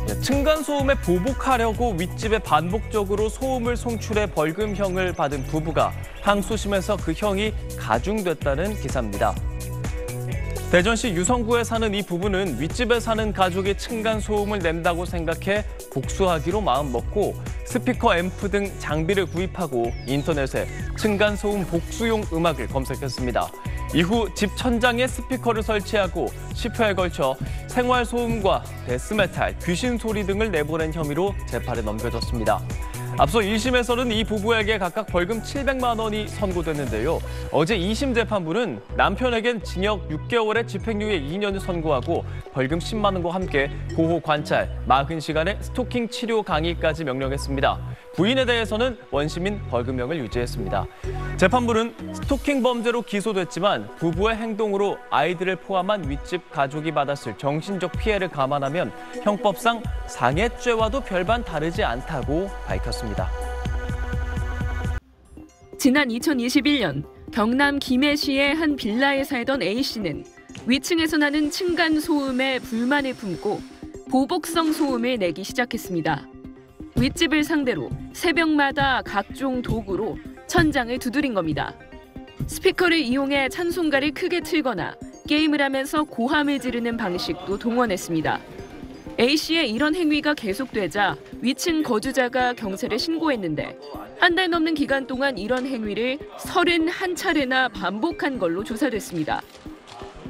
층간소음에 보복하려고 윗집에 반복적으로 소음을 송출해 벌금형을 받은 부부가 항소심에서 그 형이 가중됐다는 기사입니다. 대전시 유성구에 사는 이 부부는 윗집에 사는 가족이 층간소음을 낸다고 생각해 복수하기로 마음먹고 스피커, 앰프 등 장비를 구입하고 인터넷에 층간소음 복수용 음악을 검색했습니다. 이후 집 천장에 스피커를 설치하고 10회에 걸쳐 생활소음과 데스메탈, 귀신 소리 등을 내보낸 혐의로 재판에 넘겨졌습니다. 앞서 1심에서는 이 부부에게 각각 벌금 700만 원이 선고됐는데요. 어제 2심 재판부는 남편에겐 징역 6개월에 집행유예 2년을 선고하고 벌금 10만 원과 함께 보호 관찰, 40시간의 스토킹 치료 강의까지 명령했습니다. 부인에 대해서는 원심인 벌금형을 유지했습니다. 재판부는 스토킹 범죄로 기소됐지만 부부의 행동으로 아이들을 포함한 윗집 가족이 받았을 정신적 피해를 감안하면 형법상 상해죄와도 별반 다르지 않다고 밝혔습니다. 지난 2021년 경남 김해시의 한 빌라에 살던 A씨는 위층에서 나는 층간 소음에 불만을 품고 보복성 소음을 내기 시작했습니다. 윗집을 상대로 새벽마다 각종 도구로 천장을 두드린 겁니다. 스피커를 이용해 찬송가를 크게 틀거나 게임을 하면서 고함을 지르는 방식도 동원했습니다. A씨의 이런 행위가 계속되자 위층 거주자가 경찰에 신고했는데 한 달 넘는 기간 동안 이런 행위를 31차례나 반복한 걸로 조사됐습니다.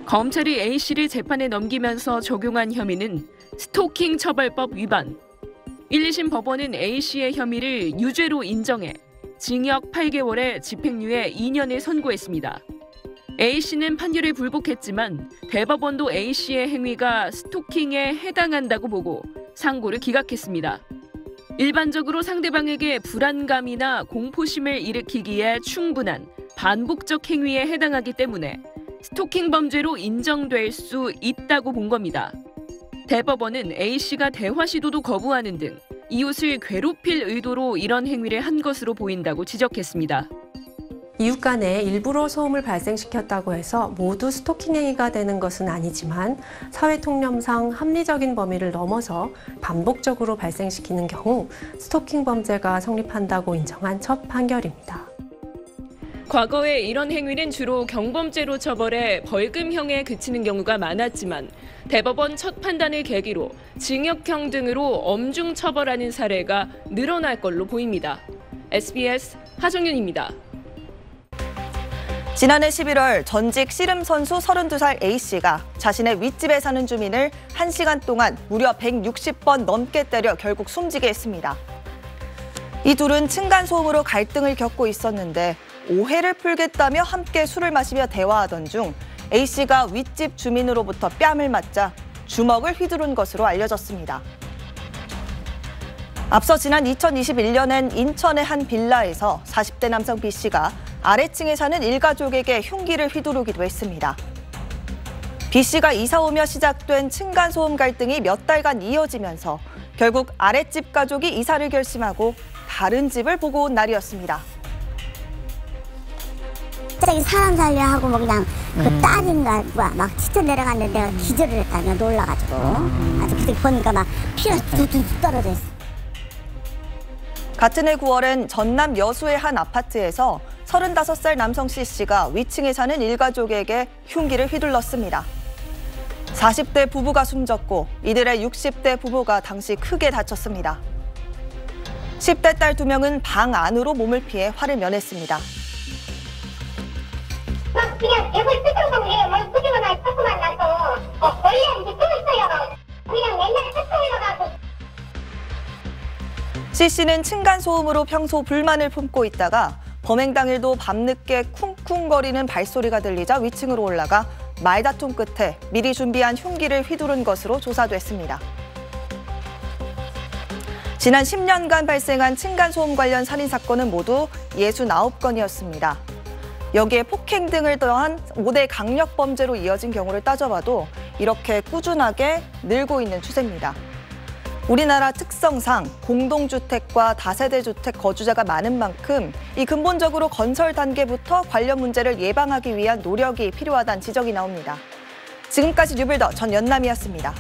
검찰이 A씨를 재판에 넘기면서 적용한 혐의는 스토킹 처벌법 위반. 1, 2심 법원은 A씨의 혐의를 유죄로 인정해 징역 8개월에 집행유예 2년을 선고했습니다. A씨는 판결에 불복했지만 대법원도 A씨의 행위가 스토킹에 해당한다고 보고 상고를 기각했습니다. 일반적으로 상대방에게 불안감이나 공포심을 일으키기에 충분한 반복적 행위에 해당하기 때문에 스토킹 범죄로 인정될 수 있다고 본 겁니다. 대법원은 A씨가 대화 시도도 거부하는 등 이웃을 괴롭힐 의도로 이런 행위를 한 것으로 보인다고 지적했습니다. 이웃 간에 일부러 소음을 발생시켰다고 해서 모두 스토킹 행위가 되는 것은 아니지만 사회 통념상 합리적인 범위를 넘어서 반복적으로 발생시키는 경우 스토킹 범죄가 성립한다고 인정한 첫 판결입니다. 과거에 이런 행위는 주로 경범죄로 처벌해 벌금형에 그치는 경우가 많았지만 대법원 첫 판단을 계기로 징역형 등으로 엄중 처벌하는 사례가 늘어날 걸로 보입니다. SBS 하정윤입니다. 지난해 11월 전직 씨름 선수 32살 A씨가 자신의 윗집에 사는 주민을 1시간 동안 무려 160번 넘게 때려 결국 숨지게 했습니다. 이 둘은 층간소음으로 갈등을 겪고 있었는데 오해를 풀겠다며 함께 술을 마시며 대화하던 중 A씨가 윗집 주민으로부터 뺨을 맞자 주먹을 휘두른 것으로 알려졌습니다. 앞서 지난 2021년엔 인천의 한 빌라에서 40대 남성 B씨가 아래층에 사는 일가족에게 흉기를 휘두르기도 했습니다. B씨가 이사 오며 시작된 층간소음 갈등이 몇 달간 이어지면서 결국 아랫집 가족이 이사를 결심하고 다른 집을 보고 온 날이었습니다. 갑자기 사람 살려 하고 뭐 그냥 그 딸인가 막 치쳐 내려갔는데 내가 기절을 했다며 놀라가지고 아주 그때 보니까 막 피가 뚝뚝 떨어져 있어. 같은 해 9월엔 전남 여수의 한 아파트에서 35살 남성 C씨가 위층에 사는 일가족에게 흉기를 휘둘렀습니다. 40대 부부가 숨졌고 이들의 60대 부부가 당시 크게 다쳤습니다. 10대 딸 2명은 방 안으로 몸을 피해 화를 면했습니다. 그냥 벽을 뜯어서 뭘 끄집어놔 조금만 나서 원래 이제 끊었어요. 그냥 맨날 뜯어내려가고. C씨는 층간소음으로 평소 불만을 품고 있다가 범행 당일도 밤늦게 쿵쿵거리는 발소리가 들리자 위층으로 올라가 말다툼 끝에 미리 준비한 흉기를 휘두른 것으로 조사됐습니다. 지난 10년간 발생한 층간소음 관련 살인사건은 모두 69건이었습니다. 여기에 폭행 등을 더한 5대 강력범죄로 이어진 경우를 따져봐도 이렇게 꾸준하게 늘고 있는 추세입니다. 우리나라 특성상 공동주택과 다세대 주택 거주자가 많은 만큼 이 근본적으로 건설 단계부터 관련 문제를 예방하기 위한 노력이 필요하다는 지적이 나옵니다. 지금까지 뉴빌더 전연남이었습니다.